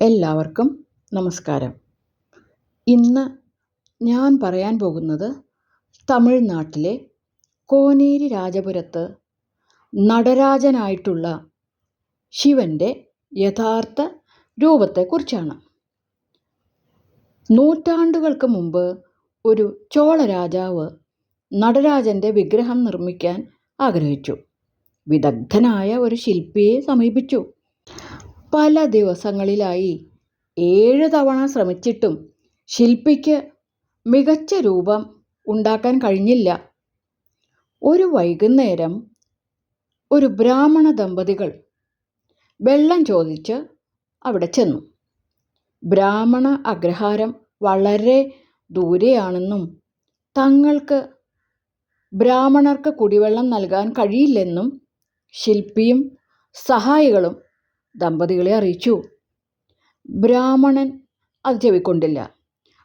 എല്ലാവർക്കും നമസ്കാരം. ഇന്ന് ഞാൻ പറയാൻ പോകുന്നത് തമിഴ്നാട്ടിലെ കോനേരി രാജപുരത്ത് നടരാജനായിട്ടുള്ള ശിവൻ്റെ യഥാർത്ഥ രൂപത്തെക്കുറിച്ചാണ്. നൂറ്റാണ്ടുകൾക്ക് മുമ്പ് ഒരു ചോള രാജാവ് നടരാജൻ്റെ വിഗ്രഹം നിർമ്മിക്കാൻ ആഗ്രഹിച്ചു. വിദഗ്ധനായ ഒരു ശില്പിയെ സമീപിച്ചു. പല ദിവസങ്ങളിലായി 7 തവണ ശ്രമിച്ചിട്ടും ശില്പിക്ക് മികച്ച രൂപം ഉണ്ടാക്കാൻ കഴിഞ്ഞില്ല. ഒരു വൈകുന്നേരം ഒരു ബ്രാഹ്മണ ദമ്പതികൾ വെള്ളം ചോദിച്ച് അവിടെ ചെന്നു. ബ്രാഹ്മണ അഗ്രഹാരം വളരെ ദൂരെയാണെന്നും തങ്ങൾക്ക് ബ്രാഹ്മണർക്ക് കുടിവെള്ളം നൽകാൻ കഴിയില്ലെന്നും ശില്പിയും സഹായികളും ദമ്പതികളെ അറിയിച്ചു. ബ്രാഹ്മണൻ അത് ചെവിക്കൊണ്ടില്ല.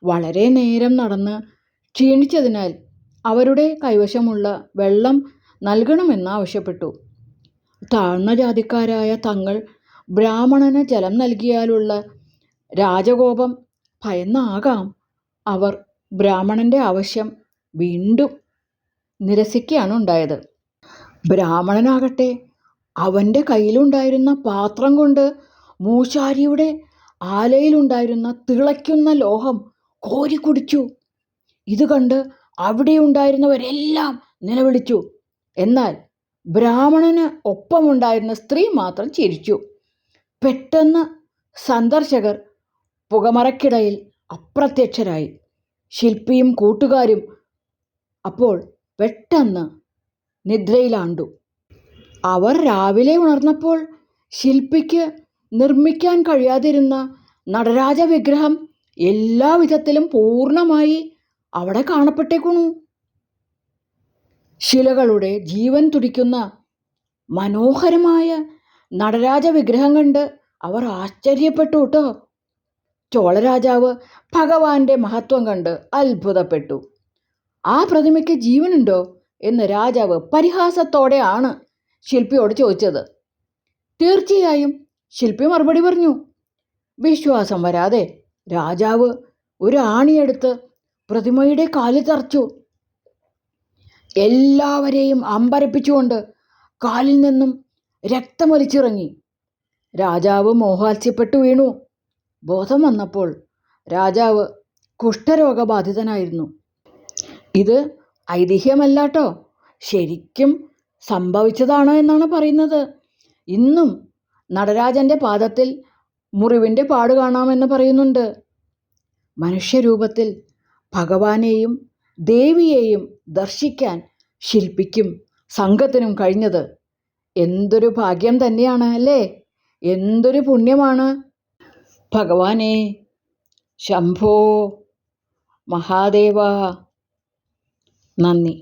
വളരെ നേരം നടന്ന് ക്ഷീണിച്ചതിനാൽ അവരുടെ കൈവശമുള്ള വെള്ളം നൽകണമെന്ന് ആവശ്യപ്പെട്ടു. താഴ്ന്ന ജാതിക്കാരായ തങ്ങൾ ബ്രാഹ്മണന് ജലം നൽകിയാലുള്ള രാജകോപം ഭയന്നാകാം അവർ ബ്രാഹ്മണൻ്റെ ആവശ്യം വീണ്ടും നിരസിക്കുകയാണ് ഉണ്ടായത്. ബ്രാഹ്മണനാകട്ടെ അവൻ്റെ കയ്യിലുണ്ടായിരുന്ന പാത്രം കൊണ്ട് മൂശാരിയുടെ ആലയിലുണ്ടായിരുന്ന തിളയ്ക്കുന്ന ലോഹം കോരി കുടിച്ചു. ഇത് കണ്ട് അവിടെയുണ്ടായിരുന്നവരെല്ലാം നിലവിളിച്ചു. എന്നാൽ ബ്രാഹ്മണന് ഒപ്പമുണ്ടായിരുന്ന സ്ത്രീ മാത്രം ചിരിച്ചു. പെട്ടെന്ന് സന്ദർശകർ പുകമറയ്ക്കിടയിൽ അപ്രത്യക്ഷരായി. ശില്പിയും കൂട്ടുകാരും അപ്പോൾ പെട്ടെന്ന് നിദ്രയിലാണ്ടു. അവർ രാവിലെ ഉണർന്നപ്പോൾ ശില്പിക്ക് നിർമ്മിക്കാൻ കഴിയാതിരുന്ന നടരാജ വിഗ്രഹം എല്ലാ വിധത്തിലും പൂർണ്ണമായി അവിടെ കാണപ്പെട്ടേക്കുന്നു. ശിലകളുടെ ജീവൻ തുടിക്കുന്ന മനോഹരമായ നടരാജ വിഗ്രഹം കണ്ട് അവർ ആശ്ചര്യപ്പെട്ടു കേട്ടോ. ചോളരാജാവ് ഭഗവാന്റെ മഹത്വം കണ്ട് അത്ഭുതപ്പെട്ടു. ആ പ്രതിമയ്ക്ക് ജീവനുണ്ടോ എന്ന് രാജാവ് പരിഹാസത്തോടെയാണ് ശില്പിയോട് ചോദിച്ചത്. തീർച്ചയായും, ശില്പി മറുപടി പറഞ്ഞു. വിശ്വാസം വരാതെ രാജാവ് ഒരു ആണിയെടുത്ത് പ്രതിമയുടെ കാലിൽ തറച്ചു. എല്ലാവരെയും അമ്പരപ്പിച്ചുകൊണ്ട് കാലിൽ നിന്നും രക്തമൊലിച്ചിറങ്ങി. രാജാവ് മോഹാത്സ്യപ്പെട്ടു വീണു. ബോധം വന്നപ്പോൾ രാജാവ് കുഷ്ഠരോഗബാധിതനായിരുന്നു. ഇത് ഐതിഹ്യമല്ലാട്ടോ, ശരിക്കും സംഭവിച്ചതാണ് എന്നാണ് പറയുന്നത്. ഇന്നും നടരാജൻ്റെ പാദത്തിൽ മുറിവിൻ്റെ പാട് കാണാമെന്ന് പറയുന്നുണ്ട്. മനുഷ്യരൂപത്തിൽ ഭഗവാനെയും ദേവിയെയും ദർശിക്കാൻ ശില്പിക്കും സംഘത്തിനും കഴിഞ്ഞത് എന്തൊരു ഭാഗ്യം തന്നെയാണ് അല്ലേ? എന്തൊരു പുണ്യമാണ്. ഭഗവാനേ ശംഭോ മഹാദേവ. നന്ദി.